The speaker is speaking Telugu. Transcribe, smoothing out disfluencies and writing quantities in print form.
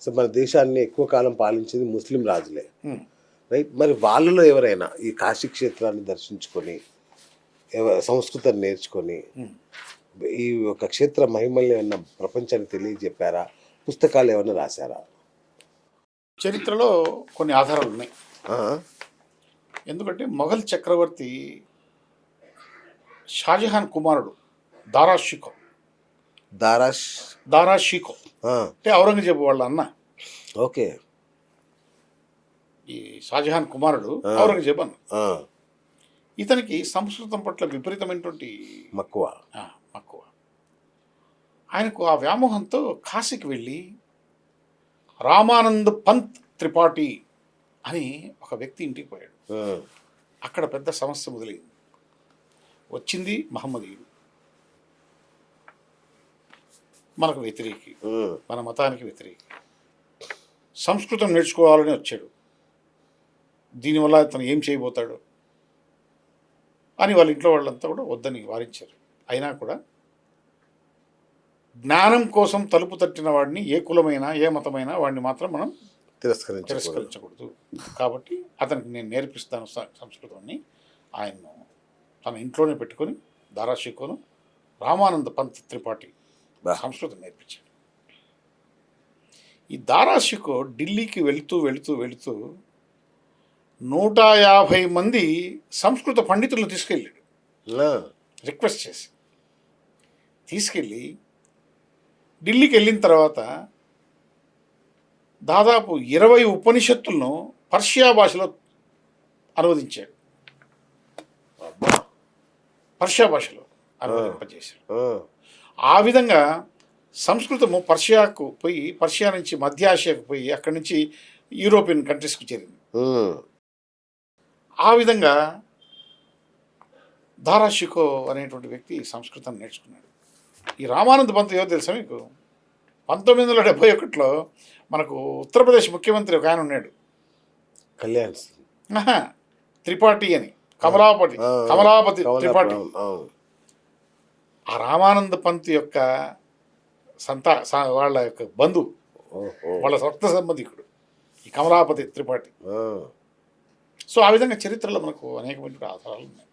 సో మన దేశాన్ని ఎక్కువ కాలం పాలించింది ముస్లిం రాజులే, రైట్? మరి వాళ్ళలో ఎవరైనా ఈ కాశీ క్షేత్రాన్ని దర్శించుకొని సంస్కృతాన్ని నేర్చుకొని ఈ ఒక క్షేత్ర మహిమల్ని ఏమన్నా ప్రపంచానికి తెలియజెప్పారా? పుస్తకాలు ఏమైనా రాశారా? చరిత్రలో కొన్ని ఆధారాలు ఉన్నాయి. ఎందుకంటే మొఘల్ చక్రవర్తి షాజహాన్ కుమారుడు దారా షికో అంటే ఔరంగజేబు వాళ్ళ అన్న. ఓకే. ఈ షాజహాన్ కుమారుడు ఔరంగజేబు అన్న. ఇతనికి సంస్కృతం పట్ల విపరీతమైనటువంటి మక్కువ. ఆయనకు ఆ వ్యామోహంతో కాశీకి వెళ్ళి రామానంద్ పంత్ త్రిపాఠి అని ఒక వ్యక్తి ఇంటికి పోయాడు. అక్కడ పెద్ద సమస్య మొదలైంది. వచ్చింది మహమ్మదీయుడు, మనకు వ్యతిరేకి, మన మతానికి వ్యతిరేకి. సంస్కృతం నేర్చుకోవాలని వచ్చాడు. దీనివల్ల అతను ఏం చేయబోతాడు అని వాళ్ళ ఇంట్లో వాళ్ళంతా కూడా వద్దని వారించారు. అయినా కూడా జ్ఞానం కోసం తలుపు తట్టిన వాడిని, ఏ కులమైనా ఏ మతమైనా వాడిని మాత్రం మనం తిరస్కరించకూడదు. కాబట్టి అతనికి నేను నేర్పిస్తాను సంస్కృతాన్ని. ఆయన్ను తన ఇంట్లోనే పెట్టుకొని దారా షికోను రామానంద పంత్ త్రిపాఠి సంస్కృతం నేర్పించాడు. ఈ దారా షికో ఢిల్లీకి వెళుతూ 150 మంది సంస్కృత పండితులను తీసుకెళ్ళాడు. రిక్వెస్ట్ చేసి తీసుకెళ్ళి ఢిల్లీకి వెళ్ళిన తర్వాత దాదాపు 20 ఉపనిషత్తులను పర్షియా భాషలో అనువదించాడు. పర్షియా భాషలో అనువదింపజేశాడు. ఆ విధంగా సంస్కృతము పర్షియాకు పోయి, పర్షియా నుంచి మధ్య ఆసియాకు పోయి, అక్కడి నుంచి యూరోపియన్ కంట్రీస్కి చేరింది. ఆ విధంగా దారా షికో అనేటువంటి వ్యక్తి సంస్కృతం నేర్చుకున్నాడు. ఈ రామానంద్ పంత్ ఎవరు తెలుసా మీకు? 1971లో మనకు ఉత్తరప్రదేశ్ ముఖ్యమంత్రి ఒక ఆయన ఉన్నాడు, కళ్యాణ్ త్రిపాఠి అని, కమలాపతి త్రిపాఠి. ఆ రామానంద పంత్ యొక్క వాళ్ళ యొక్క బంధువు, వాళ్ళ రక్త సంబంధికుడు ఈ కమలాపతి త్రిపాఠి. సో ఆ విధంగా చరిత్రలో మనకు అనేకమైన ఆధారాలు ఉన్నాయి.